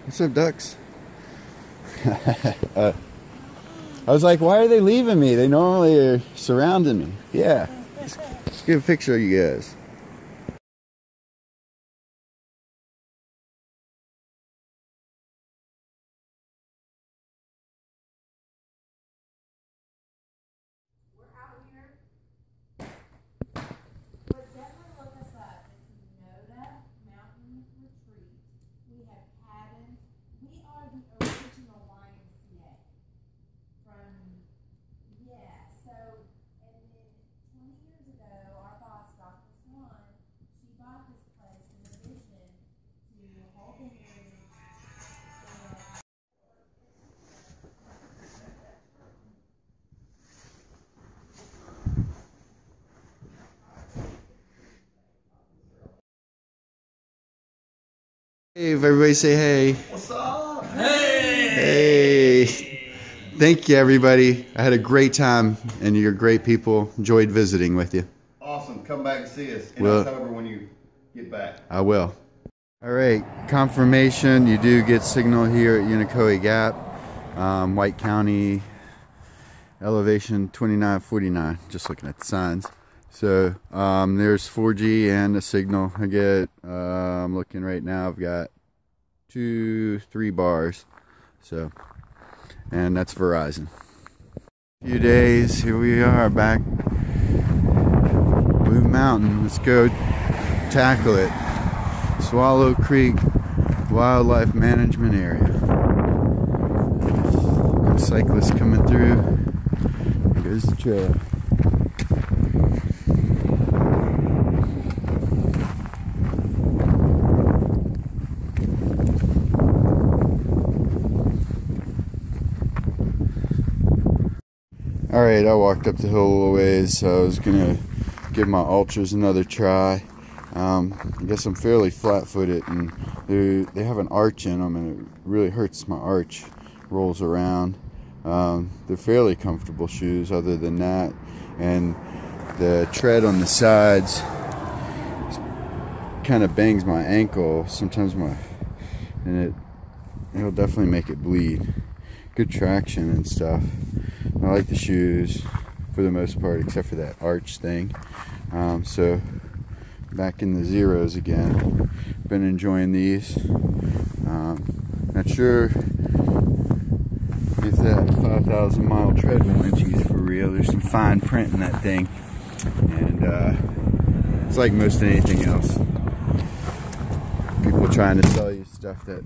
What's up, ducks? I was like, why are they leaving me? They normally are surrounding me. Yeah. Let's get a picture of you guys. Hey, everybody say hey. What's up? Hey! Hey! Thank you, everybody. I had a great time, and you're great people. Enjoyed visiting with you. Awesome. Come back and see us in Well, October when you get back. I will. All right, confirmation. You do get signal here at Unicoi Gap, White County, elevation 2949. Just looking at the signs. So there's 4G and a signal. I get, I'm looking right now, I've got 3 bars. So, and that's Verizon. A few days, here we are back. Blue Mountain, let's go tackle it. Swallow Creek Wildlife Management Area. No cyclists coming through. Here's the trail. Alright, I walked up the hill a little ways, so I was gonna give my ultras another try. I guess I'm fairly flat-footed, and they have an arch in them, and it really hurts my arch. Rolls around. They're fairly comfortable shoes other than that, and the tread on the sides kind of bangs my ankle sometimes, and it'll definitely make it bleed. Good traction and stuff. I like the shoes for the most part, except for that arch thing. So back in the zeros again. Been enjoying these. Not sure if that 5,000 mile tread warranty is for real. There's some fine print in that thing, and it's like most anything else. People trying to sell you stuff that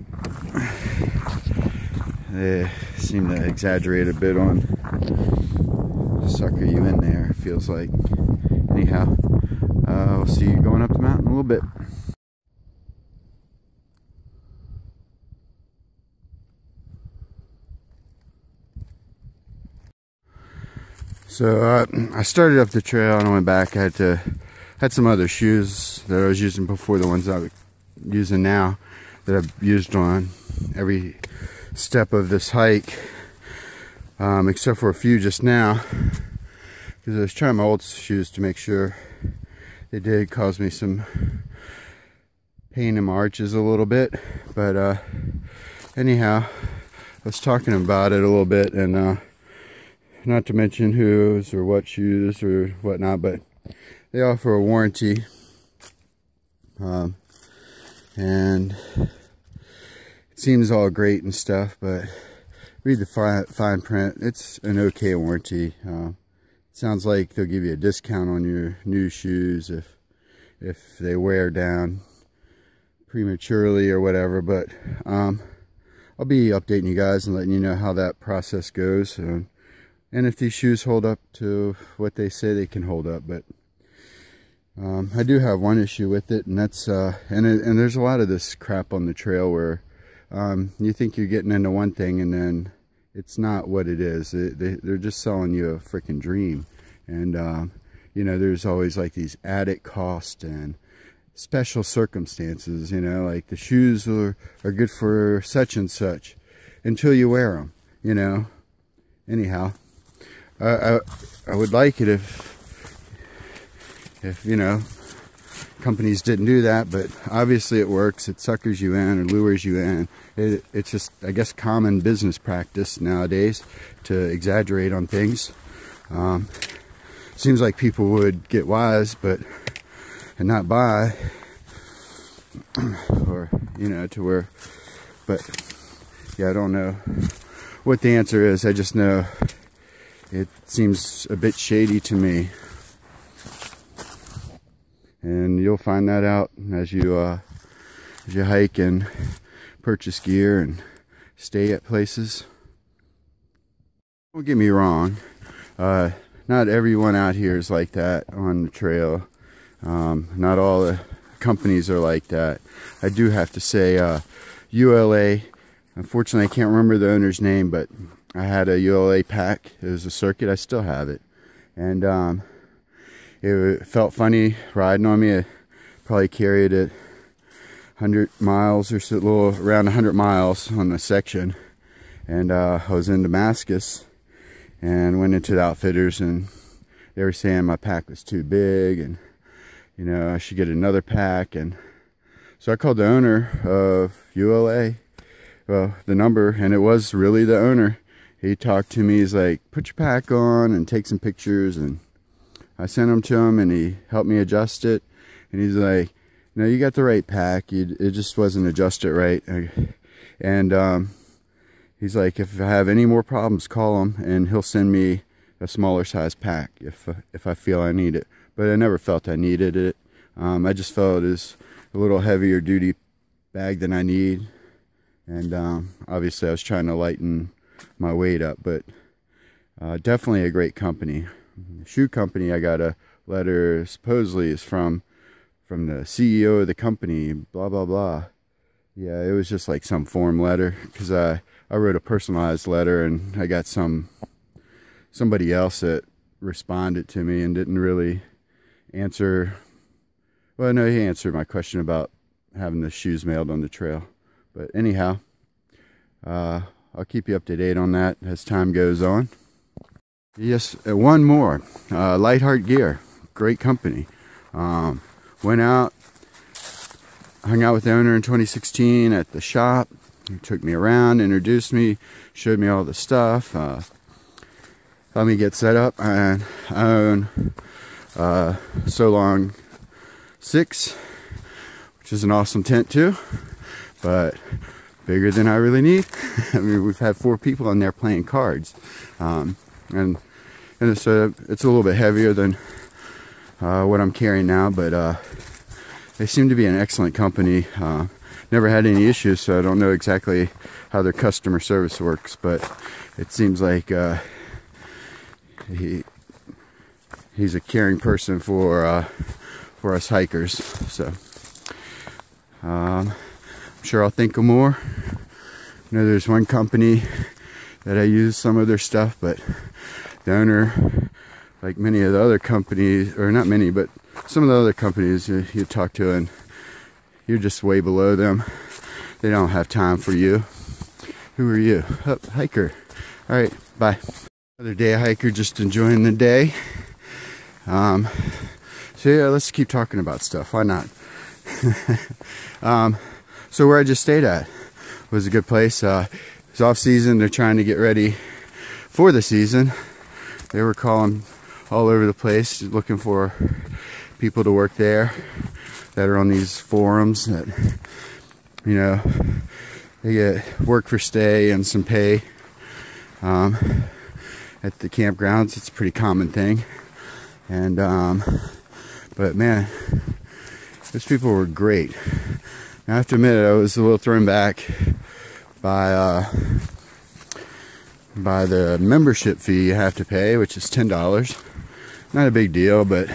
they seem to exaggerate a bit on. Sucker you in there, it feels like. Anyhow, we'll see you going up the mountain in a little bit. So I started up the trail and I went back. I had some other shoes that I was using before, the ones I'm using now, that I've used on every step of this hike, except for a few just now, because I was trying my old shoes to make sure. They did cause me some pain in my arches a little bit, but anyhow, I was talking about it a little bit, and not to mention whose or what shoes or whatnot, but they offer a warranty, and it seems all great and stuff, but read the fine print. It's an okay warranty. Sounds like they'll give you a discount on your new shoes if they wear down prematurely or whatever, but I'll be updating you guys and letting you know how that process goes, and if these shoes hold up to what they say they can hold up. But I do have one issue with it, and that's and there's a lot of this crap on the trail where you think you're getting into one thing and then it's not what it is. They're just selling you a freaking dream. And you know, there's always like these added costs and special circumstances, you know, like the shoes are good for such and such until you wear them, you know. Anyhow, I would like it if you know, companies didn't do that, but obviously it works. It suckers you in or lures you in. It's just, I guess, common business practice nowadays to exaggerate on things. Seems like people would get wise, and not buy, or, you know, to where, but yeah, I don't know what the answer is. I just know it seems a bit shady to me. And you'll find that out as you hike and purchase gear and stay at places. Don't get me wrong, not everyone out here is like that on the trail. Not all the companies are like that. I do have to say, ULA, unfortunately I can't remember the owner's name, but I had a ULA pack. It was a circuit. I still have it. And it felt funny riding on me. I probably carried it 100 miles or so, a little around 100 miles on the section. And I was in Damascus and went into the outfitters, and they were saying my pack was too big and, you know, I should get another pack. And so I called the owner of ULA, well, the number, and it was really the owner. He talked to me. He's like, put your pack on and take some pictures. And I sent them to him, and he helped me adjust it. And he's like, no, you got the right pack. It just wasn't adjusted right. And he's like, if I have any more problems, call him, and he'll send me a smaller size pack if I feel I need it. But I never felt I needed it. I just felt it was a little heavier duty bag than I need. And obviously I was trying to lighten my weight up, but definitely a great company. Shoe company, I got a letter, supposedly is from the CEO of the company, blah blah blah. Yeah, it was just like some form letter, because I wrote a personalized letter, and I got somebody else that responded to me and didn't really answer. Well, no, he answered my question about having the shoes mailed on the trail. But anyhow, I'll keep you up to date on that as time goes on. Yes, one more. Lightheart Gear, great company. Went out, hung out with the owner in 2016 at the shop. He took me around, introduced me, showed me all the stuff. Let me get set up, and I own Solong 6, which is an awesome tent too, but bigger than I really need. I mean, we've had 4 people in there playing cards, and it's a little bit heavier than what I'm carrying now, but they seem to be an excellent company. Never had any issues, so I don't know exactly how their customer service works, but it seems like he's a caring person for us hikers. So I'm sure I'll think of more. I know there's one company that I use some of their stuff, but the owner, like many of the other companies, or not many, but some of the other companies you talk to, and you're just way below them. They don't have time for you. Who are you? Oh, hiker. All right, bye. Another day hiker, just enjoying the day. So yeah, let's keep talking about stuff. Why not? So where I just stayed at was a good place. It's off season. They're trying to get ready for the season. They were calling all over the place, looking for people to work there that are on these forums that, you know, they get work for stay and some pay at the campgrounds. It's a pretty common thing. And but man, those people were great. Now, I have to admit, I was a little thrown back by the membership fee you have to pay, which is $10. Not a big deal, but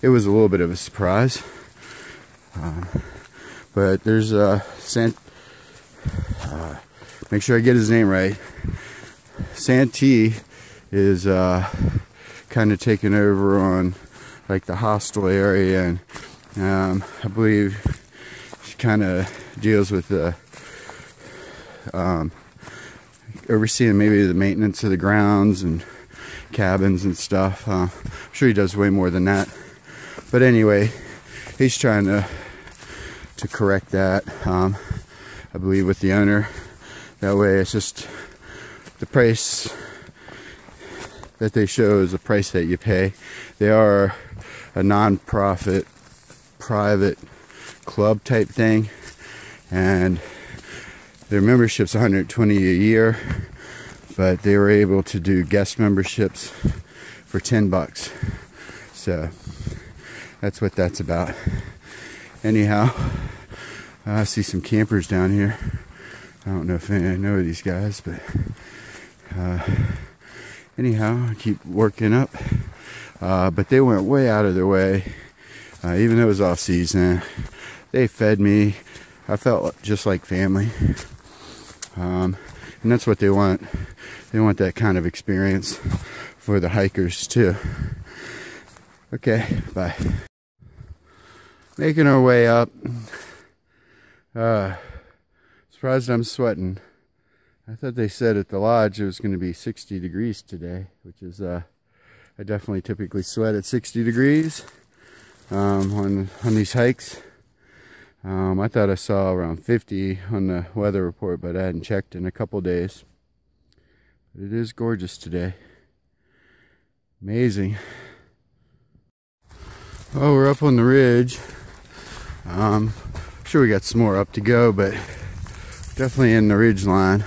it was a little bit of a surprise. But there's make sure I get his name right. Santee is kind of taking over on like the hostel area, and I believe she kind of deals with the overseeing maybe the maintenance of the grounds and cabins and stuff. I'm sure he does way more than that. But anyway, he's trying to correct that, I believe, with the owner. That way it's just the price that they show is the price that you pay. They are a non-profit, private club type thing, and their membership's $120 a year, but they were able to do guest memberships for $10. So that's what that's about. Anyhow, I see some campers down here. I don't know if I know these guys, but anyhow, I keep working up. But they went way out of their way, even though it was off season. They fed me. I felt just like family. And that's what they want. They want that kind of experience for the hikers too. Okay, bye. Making our way up. Surprised I'm sweating. I thought they said at the lodge it was going to be 60 degrees today, which is, I definitely typically sweat at 60 degrees on these hikes. I thought I saw around 50 on the weather report, but I hadn't checked in a couple days. But it is gorgeous today. Amazing. Oh, we're up on the ridge. Sure we got some more up to go, but definitely in the ridge line.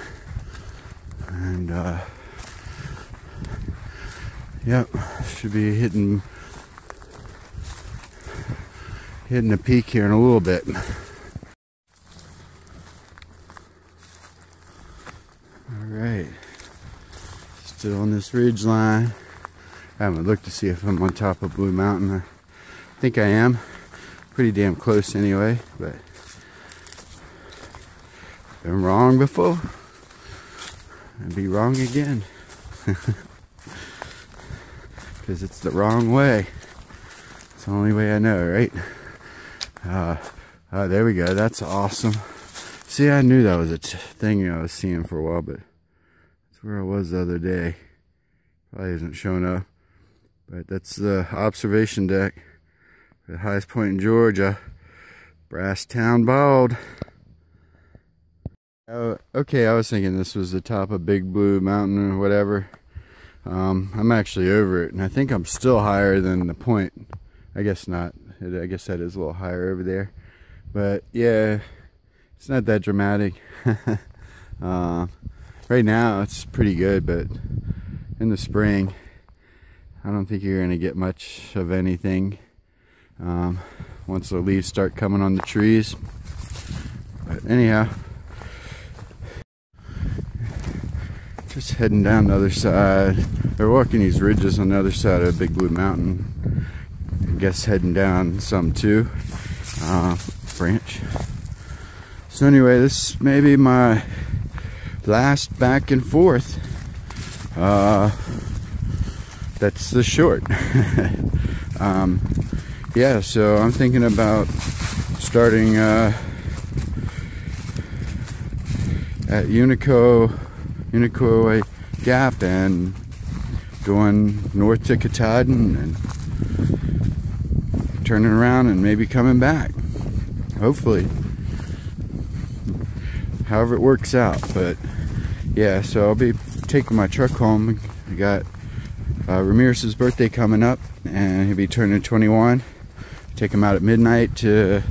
And yep, should be hitting a peak here in a little bit. Alright, still on this ridge line. I haven't looked to see if I'm on top of Blue Mountain. I think I am. Pretty damn close anyway, but been wrong before and be wrong again. Because it's the wrong way. It's the only way I know, right? There we go. That's awesome. See, I knew that was a thing I was seeing for a while, but that's where I was the other day. Probably isn't showing up. But that's the observation deck. The highest point in Georgia, Brasstown Bald. Oh, okay, I was thinking this was the top of Big Blue Mountain or whatever. I'm actually over it, and I think I'm still higher than the point. I guess not. I guess that is a little higher over there. But yeah, it's not that dramatic. Right now it's pretty good, but in the spring, I don't think you're going to get much of anything. Once the leaves start coming on the trees. But anyhow, just heading down the other side. They're walking these ridges on the other side of Big Blue Mountain. I guess heading down some too. Branch. So anyway, this may be my last back and forth. That's the short. Yeah, so I'm thinking about starting at Unicoi Gap and going north to Katahdin and turning around and maybe coming back. Hopefully. However it works out. But yeah, so I'll be taking my truck home. I got Ramirez's birthday coming up, and he'll be turning 21. Take him out at midnight to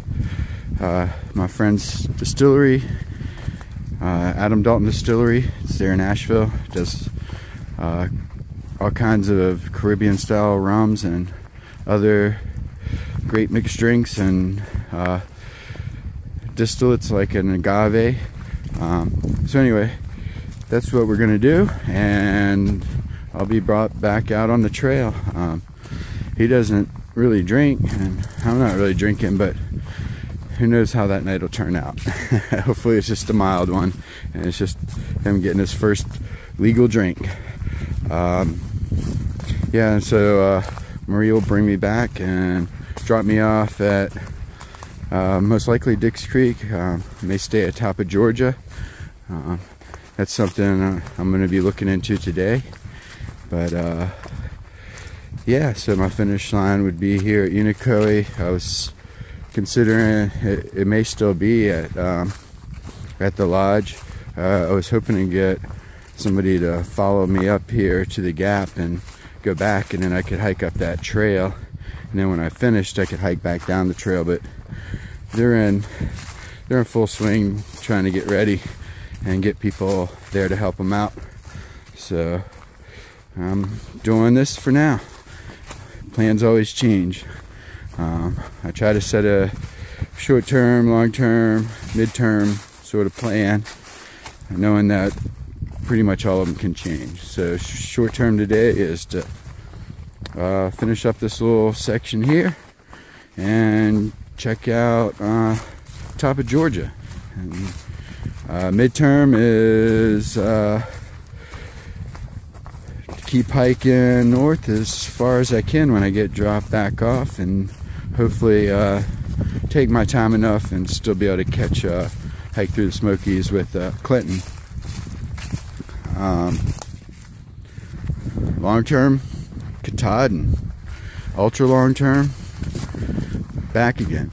my friend's distillery, Adam Dalton Distillery. It's there in Asheville. It does all kinds of Caribbean style rums and other great mixed drinks and distillates like an agave. So anyway, that's what we're gonna do, and I'll be brought back out on the trail. He doesn't really drink, and I'm not really drinking, but who knows how that night will turn out. Hopefully it's just a mild one, and it's just him getting his first legal drink. Yeah, and so Marie will bring me back and drop me off at most likely Dix Creek. May stay at top of Georgia. That's something I'm going to be looking into today. But yeah, so my finish line would be here at Unicoi. I was considering it may still be at the lodge. I was hoping to get somebody to follow me up here to the gap and go back, and then I could hike up that trail, and then when I finished I could hike back down the trail. But they're in full swing trying to get ready and get people there to help them out, so I'm doing this for now. Plans always change. I try to set a short-term, long-term, mid-term sort of plan, knowing that pretty much all of them can change. So short-term today is to finish up this little section here and check out top of Georgia. And mid-term is keep hiking north as far as I can when I get dropped back off, and hopefully take my time enough and still be able to catch a hike through the Smokies with Clinton. Long term, Katahdin. Ultra long term, back again.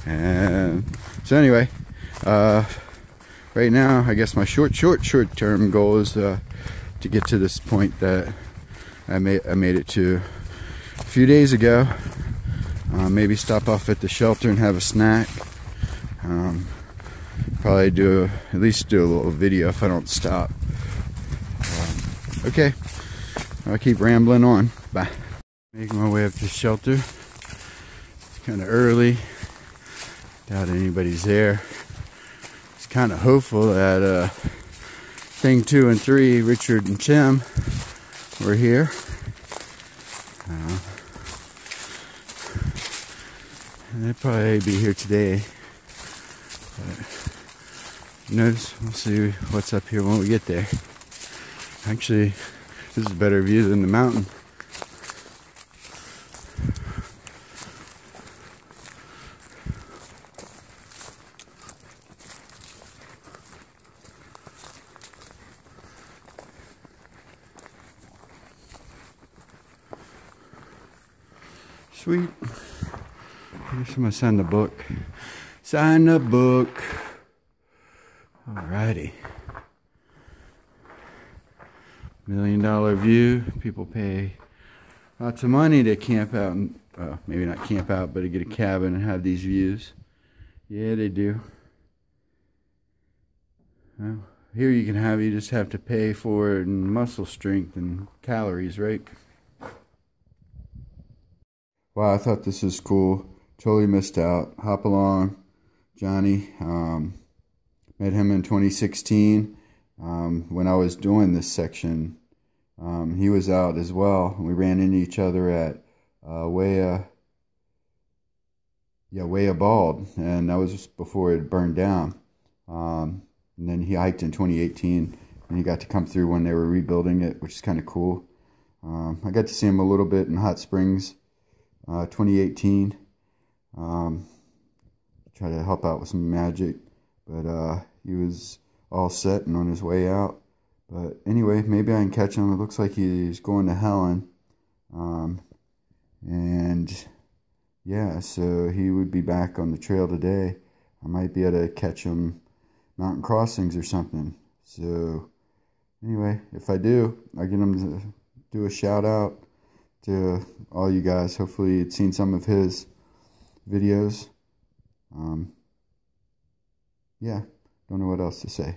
And so anyway, right now I guess my short term goal is to get to this point that I made it to a few days ago. Maybe stop off at the shelter and have a snack. Probably at least do a little video if I don't stop. Okay, I'll keep rambling on. Bye. Making my way up to the shelter. It's kind of early. Doubt anybody's there. It's kind of hopeful that thing 2 and 3, Richard and Tim, were here. And they'll probably be here today. Notice, we'll see what's up here when we get there. Actually, this is a better view than the mountain. Sweet. I guess I'm gonna sign the book. Sign the book. Alrighty. $1 million view. People pay lots of money to camp out, and maybe not camp out, but to get a cabin and have these views. Yeah, they do. Well, here you just have to pay for it and muscle strength and calories, right? Wow, I thought this was cool. Totally missed out. Hop Along, Johnny. Met him in 2016 when I was doing this section. He was out as well. We ran into each other at Weah Bald, and that was before it burned down. And then he hiked in 2018, and he got to come through when they were rebuilding it, which is kind of cool. I got to see him a little bit in Hot Springs, 2018. Try to help out with some magic, but he was all set and on his way out. But anyway, maybe I can catch him. It looks like he's going to Helen, and yeah, so he would be back on the trail today. I might be able to catch him mountain crossings or something. So anyway, if I do, I'll get him to do a shout out to all you guys. Hopefully you'd seen some of his videos. Yeah, don't know what else to say.